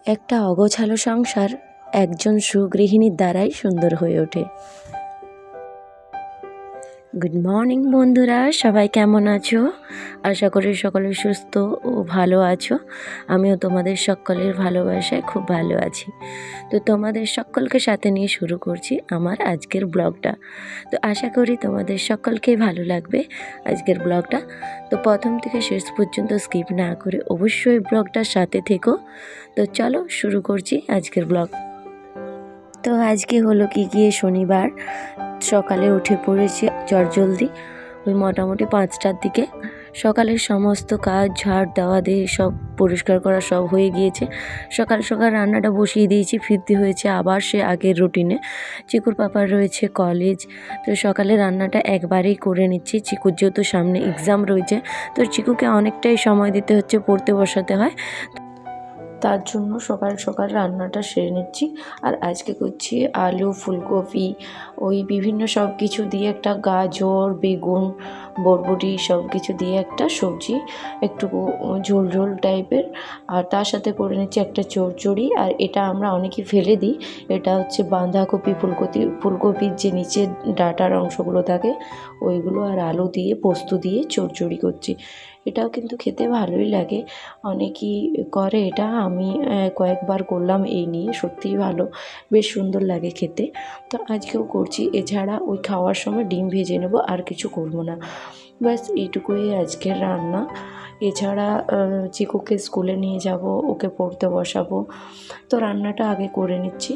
একটা অগোছালো সংসার একজন সুগৃহিণীর দ্বারাই সুন্দর হয়ে ওঠে। গুড মর্নিং বন্ধুরা, সবাই কেমন আছো? আশা করি সকলে সুস্থ ও ভালো আছো। আমিও তোমাদের সকলের ভালোবাসায় খুব ভালো আছি। তো তোমাদের সকলকে সাথে নিয়ে শুরু করছি আমার আজকের ব্লগটা। তো আশা করি তোমাদের সকলকেই ভালো লাগবে আজকের ব্লগটা। তো প্রথম থেকে শেষ পর্যন্ত স্কিপ না করে অবশ্যই ব্লগটার সাথে থেকো। তো চলো শুরু করছি আজকের ব্লগ। তো আজকে হলো কি গিয়ে শনিবার, সকালে উঠে পড়েছি চটজলদি, ওই মোটামুটি 5টার দিকে। সকালের সমস্ত কাজ ঝাড় দেওয়া দিয়ে সব পরিষ্কার করা সব হয়ে গিয়েছে। সকাল সকাল রান্নাটা বসিয়ে দিয়েছি, ফিরতে হয়েছে আবার সে আগের রুটিনে। চিকুর পাপার রয়েছে কলেজ, তো সকালে রান্নাটা একবারেই করে নিচ্ছি। চিকুর যেহেতু সামনে এক্সাম রয়েছে, তো চিকুকে অনেকটাই সময় দিতে হচ্ছে, পড়তে বসাতে হয়, তার জন্য সকাল সকাল রান্নাটা সেরে নিচ্ছি। আর আজকে করছি আলু, ফুলকপি, ওই বিভিন্ন সব কিছু দিয়ে একটা গাজর, বেগুন, বরবটি সব কিছু দিয়ে একটা সবজি, একটু ঝোল ঝোল টাইপের। আর তার সাথে করে নিচ্ছি একটা চচ্চড়ি। আর এটা আমরা অনেকে ফেলে দিই, এটা হচ্ছে বাঁধাকপি, ফুলকপির যে নিচের ডাঁটার অংশগুলো থাকে ওইগুলো, আর আলু দিয়ে পোস্ত দিয়ে চচ্চড়ি করছি। এটাও কিন্তু খেতে ভালোই লাগে, অনেকেই করে এটা, আমি কয়েকবার করলাম এই নিয়ে, সত্যিই ভালো, বেশ সুন্দর লাগে খেতে। তো আজকেও করছি। এছাড়া ওই খাওয়ার সময় ডিম ভেজে নেব, আর কিছু করব না, ব্যাস এইটুকুই আজকের রান্না। এছাড়া চিকুকে স্কুলে নিয়ে যাব, ওকে পড়তে বসাবো, তো রান্নাটা আগে করে নিচ্ছি।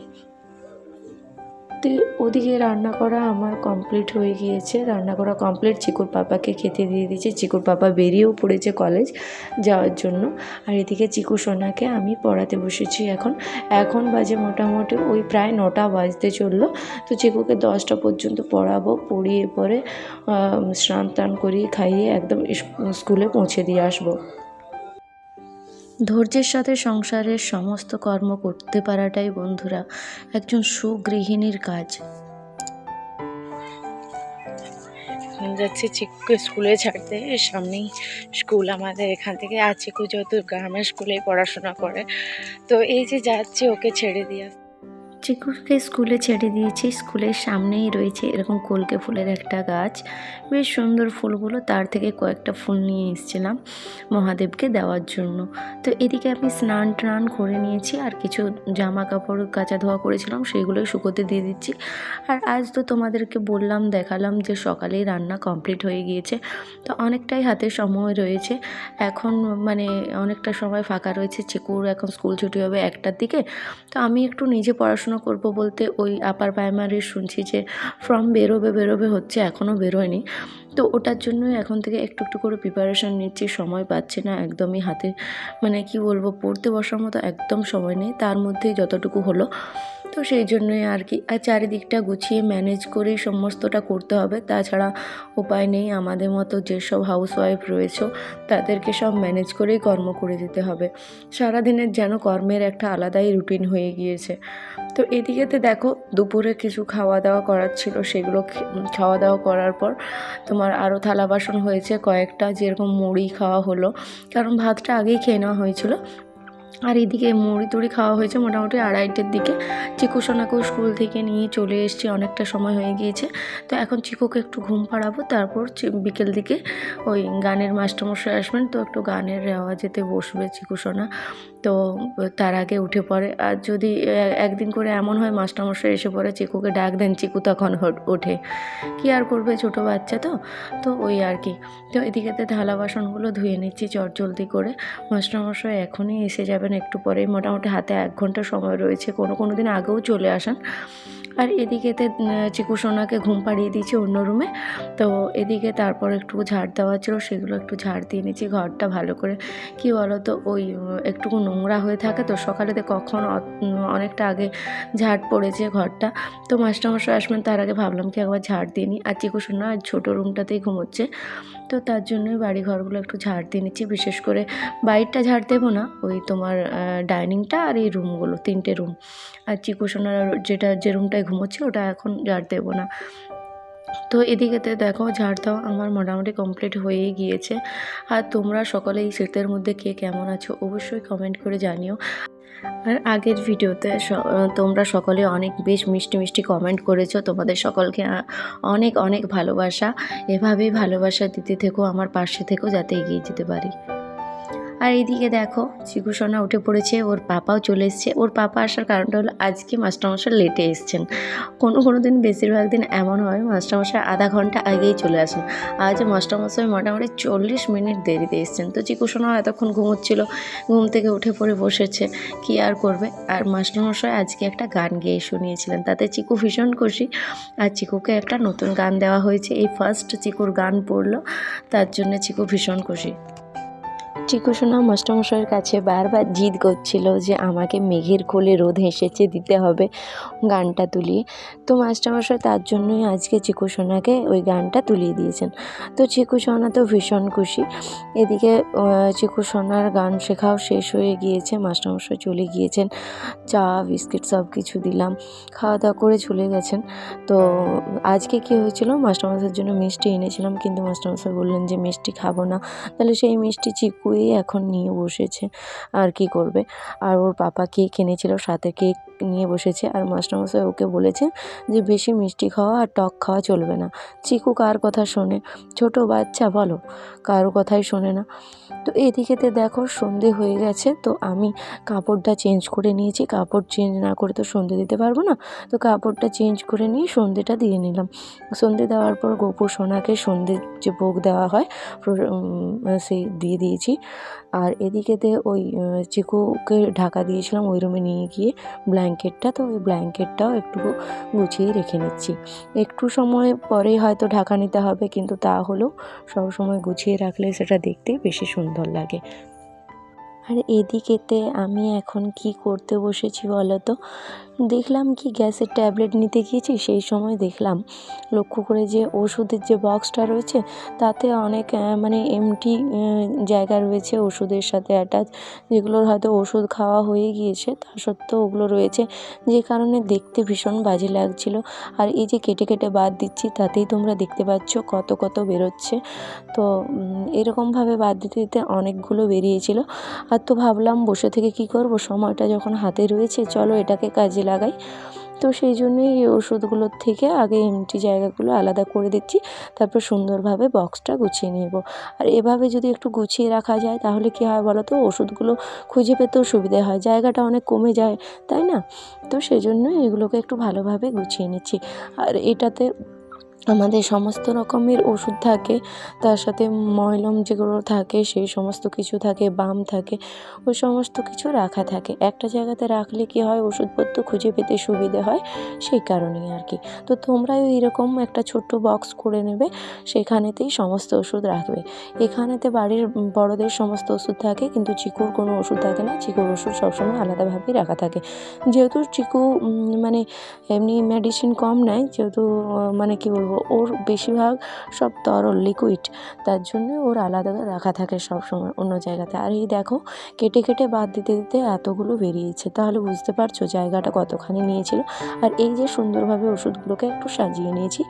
তো ওদিকে রান্না করা আমার কমপ্লিট হয়ে গিয়েছে, রান্না করা কমপ্লিট। চিকুর পাপাকে খেতে দিয়ে দিয়েছি, চিকুর পাপা বেরিয়েও পড়েছে কলেজ যাওয়ার জন্য। আর এদিকে চিকু সোনাকে আমি পড়াতে বসেছি। এখন বাজে মোটামুটি ওই প্রায় 9টা বাজতে চললো। তো চিকুকে 10টা পর্যন্ত পড়াবো, পড়িয়ে পরে স্নান টান করিয়ে খাইয়ে একদম স্কুলে পৌঁছে দিয়ে আসবো। ধৈর্যের সাথে সংসারের সমস্ত কর্ম করতে পারাটাই বন্ধুরা একজন সুগৃহিণীর কাজ। যাচ্ছি চিকুকে স্কুলে ছাড়তে, সামনেই স্কুল আমাদের এখান থেকে। আর চিকু যেহেতু গ্রামের স্কুলেই পড়াশোনা করে, তো এই যে যাচ্ছি ওকে ছেড়ে দিয়ে। চিকুকে স্কুলে ছেড়ে দিয়েছি, স্কুলের সামনেই রয়েছে এরকম কলকে ফুলের একটা গাছ, বেশ সুন্দর ফুলগুলো। তার থেকে কয়েকটা ফুল নিয়ে এসেছিলাম মহাদেবকে দেওয়ার জন্য। তো এদিকে আমি স্নান টান করে নিয়েছি, আর কিছু জামা কাপড় কাচা ধোয়া করেছিলাম সেগুলোই শুকোতে দিয়ে দিচ্ছি। আর আজ তো তোমাদেরকে বললাম, দেখালাম যে সকালেই রান্না কমপ্লিট হয়ে গিয়েছে, তো অনেকটাই হাতে সময় রয়েছে এখন, মানে অনেকটা সময় ফাঁকা রয়েছে। চিকুর এখন স্কুল ছুটি হবে 1টার দিকে, তো আমি একটু নিজে পড়াশোনা করব বলতে ওই আপার প্রাইমারির শুনছি যে ফর্ম বেরোবে হচ্ছে, এখনও বেরোয়নি। তো ওটার জন্যই এখন থেকে একটু একটু করে প্রিপারেশান নিচ্ছি, সময় পাচ্ছি না একদমই হাতে, মানে কি বলবো, পড়তে বসার মতো একদম সময় নেই, তার মধ্যেই যতটুকু হলো। তো সেই জন্যই আর কি, আর চারিদিকটা গুছিয়ে ম্যানেজ করেই সমস্তটা করতে হবে, তাছাড়া উপায় নেই। আমাদের মতো যেসব হাউসওয়াইফ রয়েছে তাদেরকে সব ম্যানেজ করেই কর্ম করে দিতে হবে। সারাদিনের যেন কর্মের একটা আলাদাই রুটিন হয়ে গিয়েছে। তো এদিকেতে দেখো, দুপুরে কিছু খাওয়া দাওয়া করার ছিল, সেগুলো খাওয়া দাওয়া করার পর তোমার আরও থালা বাসন হয়েছে কয়েকটা, যেরকম মুড়ি খাওয়া হলো, কারণ ভাতটা আগেই খেয়ে নেওয়া হয়েছিল। আর এদিকে মুড়ি টুড়ি খাওয়া হয়েছে মোটামুটি 2:30টার দিকে। চিকু সোনাকেও স্কুল থেকে নিয়ে চলে এসেছি, অনেকটা সময় হয়ে গিয়েছে। তো এখন চিকুকে একটু ঘুম পাড়াবো, তারপর বিকেল দিকে ওই গানের মাস্টারমশাই আসবেন, তো একটু গানের রেওয়াজেতে বসবে চিকু সোনা, তো তার আগে উঠে পড়ে। আর যদি একদিন করে এমন হয় মাস্টারমশাই এসে পড়ে, চিকুকে ডাক দেন, চিকু তখন ওঠে, কী আর করবে, ছোটো বাচ্চা তো, তো ওই আর কি। তো এদিকেতে থালা বাসনগুলো ধুয়ে নিচ্ছি চটজলদি করে। মাস্টারমশাই এখনই এসে যাবেন একটু পরেই, মোটামুটি হাতে 1 ঘন্টা সময় রয়েছে, কোনো দিন আগেও চলে আসেন। আর এদিকেতে চিকু সোনাকে ঘুম পাড়িয়ে দিয়েছি অন্য রুমে। তো এদিকে তারপর একটু ঝাড় দেওয়া ছিল, সেগুলো একটু ঝাড় দিয়ে নিচ্ছি। ঘরটা ভালো করে, কী বলো তো, ওই একটু নোংরা হয়ে থাকে, তো সকালেতে কখন অনেকটা আগে ঝাড় পড়েছে ঘরটা। তো মাস্টারমশাই আসবেন তার আগে ভাবলাম কি একবার ঝাড় দিয়ে নিই। আর চিকু সোনা ছোটো রুমটাতেই ঘুমোচ্ছে, তো তার জন্যই বাড়ি ঘরগুলো একটু ঝাড় দিয়ে নিচ্ছি। বিশেষ করে বাইরটা ঝাড় দেবো না, ওই তোমার ডাইনিংটা আর এই রুমগুলো, 3টে রুম। আর চিকু সোনার যে রুমটায় ঘুমোচ্ছে ওটা এখন ঝাড় দেবো না। তো এদিকেতে দেখো, ঝাড় দেওয়া আমার মোটামুটি কমপ্লিট হয়েই গিয়েছে। আর তোমরা সকলে এই শীতের মধ্যে কে কেমন আছো অবশ্যই কমেন্ট করে জানিও। আর আগের ভিডিওতে তোমরা সকলে অনেক বেশ মিষ্টি মিষ্টি কমেন্ট করেছো, তোমাদের সকলকে অনেক অনেক ভালোবাসা। এভাবেই ভালোবাসা দিতে থেকো, আমার পাশে থেকো, যাতে এগিয়ে যেতে পারি। আর এইদিকে দেখো চিকু সোনা উঠে পড়েছে, ওর পাপাও চলে এসছে। ওর পাপা আসার কারণটা হলো আজকে মাস্টারমশাই লেটে এসছেন। কোনো দিন বেশিরভাগ দিন এমন হয় মাস্টারমশাই আধা ঘন্টা আগেই চলে আসেন। আজ মাস্টারমশাই মোটামুটি 40 মিনিট দেরিতে এসছেন। তো চিকু সোনাও এতক্ষণ ঘুমোচ্ছিল, ঘুম থেকে উঠে পড়ে বসেছে, কি আর করবে। আর মাস্টারমশাই আজকে একটা গান গেয়ে শুনিয়েছিলেন, তাতে চিকু ভীষণ খুশি। আর চিকুকে একটা নতুন গান দেওয়া হয়েছে, এই ফার্স্ট চিকুর গান পড়লো, তার জন্য চিকু ভীষণ খুশি। চিকু সোনা মাস্টারমশাইয়ের কাছে বারবার জিদ করছিল যে আমাকে মেঘের কোলে রোদ হেসেছে দিতে হবে গানটা তুলিয়ে। তো মাস্টারমশাই তার জন্যই আজকে চিকু সোনাকে ওই গানটা তুলিয়ে দিয়েছেন। তো চিকু সোনা তো ভীষণ খুশি। এদিকে চিকু সোনার গান শেখাও শেষ হয়ে গিয়েছে, মাস্টারমশাই চলে গিয়েছেন। চা বিস্কিট সব কিছু দিলাম, খাওয়া দাওয়া করে চলে গেছেন। তো আজকে কী হয়েছিল, মাস্টারমশাইয়ের জন্য মিষ্টি এনেছিলাম, কিন্তু মাস্টারমশাই বললেন যে মিষ্টি খাবো না। তাহলে সেই মিষ্টি চিকুই এখন নিয়ে বসেছে, আর কি করবে। আর ওর পাপা কেক এনেছিল, সাথে কেক নিয়ে বসেছে। আর মাস্টারমশাই ওকে বলেছে যে বেশি মিষ্টি খাওয়া আর টক খাওয়া চলবে না। চিকু কার কথা শোনে, ছোট বাচ্চা বলো, কারো কথাই শোনে না। তো এদিকেতে দেখো সন্ধে হয়ে গেছে, তো আমি কাপড়টা চেঞ্জ করে নিয়েছি। কাপড় চেঞ্জ না করে তো সন্ধে দিতে পারবো না, তো কাপড়টা চেঞ্জ করে নিয়ে সন্ধেটা দিয়ে নিলাম। সন্ধে দেওয়ার পর গোপু সোনাকে সন্ধে যে ভোগ দেওয়া হয় সেই দিয়ে দিয়েছি। আর এদিকেতে ওই চিকুকে ঢাকা দিয়েছিলাম ওই রুমে নিয়ে গিয়ে ব্ল্যাঙ্কেটটা, তো ওই ব্ল্যাঙ্কেটটাও একটু গুছিয়ে রেখে নিচ্ছি। একটু সময় পরেই হয়তো ঢাকা নিতে হবে, কিন্তু তা হলেও সবসময় গুছিয়ে রাখলে সেটা দেখতে বেশি সুন্দর লাগে। আর এদিকেতে আমি এখন কি করতে বসেছি বলো তো, দেখলাম কি গ্যাসের ট্যাবলেট নিতে গিয়েছি, সেই সময় দেখলাম লক্ষ্য করে যে ওষুধের যে বক্সটা রয়েছে তাতে অনেক মানে এমটি জায়গা রয়েছে ওষুধের সাথে অ্যাটাচ, যেগুলোর হয়তো ওষুধ খাওয়া হয়ে গিয়েছে, তা সত্ত্বেও ওগুলো রয়েছে, যে কারণে দেখতে ভীষণ বাজে লাগছিলো। আর এই যে কেটে কেটে বাদ দিচ্ছি, তাতেই তোমরা দেখতে পাচ্ছ কত কত বেরোচ্ছে। তো এরকমভাবে বাদ দিতে দিতে অনেকগুলো বেরিয়েছিল। আর তো ভাবলাম বসে থেকে কি করব, সময়টা যখন হাতে রয়েছে চলো এটাকে কাজে লাগাই। তো সেই জন্যই এই ওষুধগুলোর থেকে আগে এমটি জায়গাগুলো আলাদা করে দিচ্ছি, তারপর সুন্দরভাবে বক্সটা গুছিয়ে নেব। আর এভাবে যদি একটু গুছিয়ে রাখা যায় তাহলে কী হয় বলো তো, ওষুধগুলো খুঁজে পেতেও সুবিধে হয়, জায়গাটা অনেক কমে যায়, তাই না? তো সেই জন্যই এগুলোকে একটু ভালোভাবে গুছিয়ে নিচ্ছি। আর এটাতে আমাদের সমস্ত রকমের ওষুধ থাকে, তার সাথে মলম যেগুলো থাকে সেই সমস্ত কিছু থাকে, বাম থাকে, ওই সমস্ত কিছু রাখা থাকে। একটা জায়গাতে রাখলে কী হয়, ওষুধপত্র খুঁজে পেতে সুবিধে হয়, সেই কারণেই আর কি। তো তোমরাও এইরকম একটা ছোট্ট বক্স করে নেবে, সেখানেতেই সমস্ত ওষুধ রাখবে। এখানেতে বাড়ির বড়দের সমস্ত ওষুধ থাকে, কিন্তু চিকুর কোনো ওষুধ থাকে না, চিকুর ওষুধ সবসময় আলাদাভাবেই রাখা থাকে। যেহেতু চিকু মানে এমনি মেডিসিন কম নেয়, যেহেতু মানে কী বলবো, ওর বেশিরভাগ সব তরল লিকুইড, তার জন্য ওর আলাদা রাখা থাকে সবসময় অন্য জায়গাতে। আর এই দেখো কেটে কেটে বাদ দিতে দিতে এতগুলো বেরিয়েছে, তাহলে বুঝতে পারছো জায়গাটা কতখানি নিয়েছিল। আর এই যে সুন্দরভাবে ওষুধগুলোকে একটু সাজিয়ে নিয়েছি,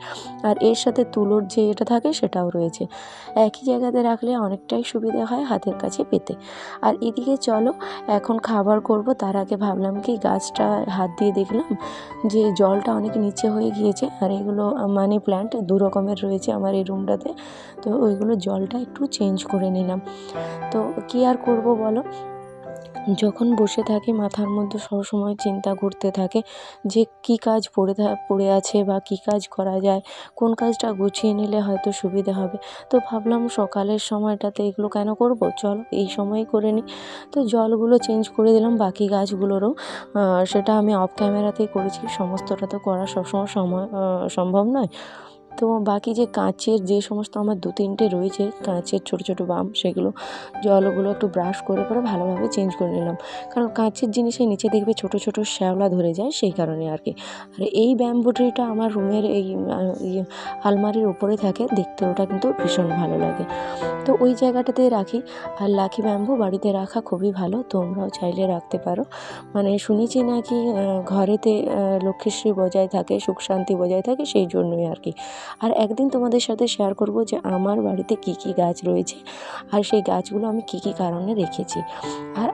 আর এর সাথে তুলোর যে এটা থাকে সেটাও রয়েছে, একই জায়গাতে রাখলে অনেকটাই সুবিধা হয় হাতের কাছে পেতে। আর এদিকে চলো এখন খাবার করব, তার আগে ভাবলাম কি গাছটা হাত দিয়ে দেখলাম যে জলটা অনেক নিচে হয়ে গিয়েছে। আর এগুলো মানি প্ল্যান্ট দু রকমের রয়েছে আমার এই রুমটাতে, তো ওইগুলো জলটা একটু চেঞ্জ করে নিলাম। তো কী আর করব বলো, যখন বসে থাকি মাথার মধ্যে সবসময় চিন্তা ঘুরতে থাকে যে কী কাজ পড়ে আছে, বা কী কাজ করা যায়, কোন কাজটা গুছিয়ে নিলে হয়তো সুবিধে হবে। তো ভাবলাম সকালের সময়টাতে এগুলো কেন করব, চলো এই সময়ই করে নিই। তো জলগুলো চেঞ্জ করে দিলাম, বাকি গাছগুলোরও সেটা আমি অফ ক্যামেরাতেই করেছি, সমস্তটা তো করা সবসময় সম্ভব নয়। তো বাকি যে কাঁচের যে সমস্ত আমার 2-3টে রয়েছে কাঁচের ছোটো ছোটো বাম, সেগুলো জলগুলো একটু ব্রাশ করে ভালোভাবে চেঞ্জ করে নিলাম, কারণ কাঁচের জিনিসের নিচে দেখবে ছোটো ছোটো শ্যাওলা ধরে যায়, সেই কারণে আর কি। আর এই ব্যাম্বু ট্রিটা আমার রুমের এই আলমারির ওপরে থাকে, দেখতে ওটা কিন্তু ভীষণ ভালো লাগে, তো ওই জায়গাটাতেই রাখি। আর লাকি ব্যাম্বু বাড়িতে রাখা খুবই ভালো, তোমরাও চাইলে রাখতে পারো। মানে শুনেছি নাকি ঘরেতে লক্ষ্মীশ্রী বজায় থাকে, সুখ শান্তি বজায় থাকে, সেই জন্যই আর কি। আর একদিন তোমাদের সাথে শেয়ার করব যে আমার বাড়িতে কী কী গাছ রয়েছে আর সেই গাছগুলো আমি কী কী কারণে রেখেছি। আর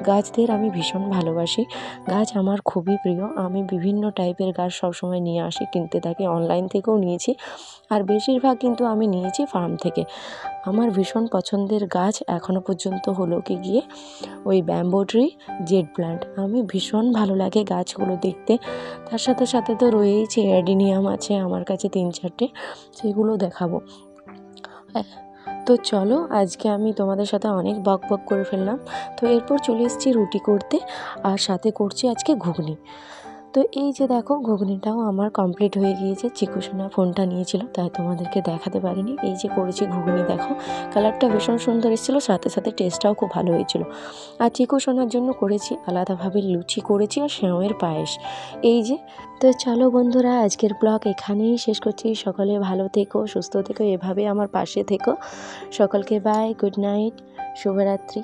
গাছদের আমি ভীষণ ভালোবাসি। গাছ আমার খুবই প্রিয়। আমি বিভিন্ন টাইপের গাছ সবসময় নিয়ে আসি, কিনতে থাকি, অনলাইন থেকেও নিয়েছি আর বেশিরভাগ কিন্তু আমি নিয়েছি ফার্ম থেকে। আমার ভীষণ পছন্দের গাছ এখনও পর্যন্ত হলো কি গিয়ে ওই ব্যাম্বো ট্রি, জেড প্ল্যান্ট। আমি ভীষণ ভালো লাগে গাছগুলো দেখতে। তার সাথে সাথে তো রয়েইছে অ্যাডিনিয়াম আছে আমার কাছে 3-4টে, সেগুলো দেখাবো। হ্যাঁ, তো চলো আজকে আমি তোমাদের সাথে অনেক বক করে ফেললাম। তো এরপর চলে এসেছি রুটি করতে আর সাথে করছি আজকে ঘুগনি। তো এই যে দেখো ঘুগনিটাও আমার কমপ্লিট হয়ে গিয়েছে। চিকু সোনা ফোনটা নিয়েছিল তাই তোমাদেরকে দেখাতে পারিনি। এই যে করেছি ঘুগনি, দেখো কালারটা ভীষণ সুন্দর এসেছিলো, সাথে সাথে টেস্টটাও খুব ভালো হয়েছিল। আর চিকু সোনার জন্য করেছি আলাদাভাবে লুচি করেছি আর সেওয়ের পায়েস। এই যে, তো চলো বন্ধুরা আজকের ব্লগ এখানেই শেষ করছি। সকলে ভালো থেকো, সুস্থ থেকো, এভাবে আমার পাশে থেকো। সকলকে বাই, গুড নাইট, শুভরাত্রি।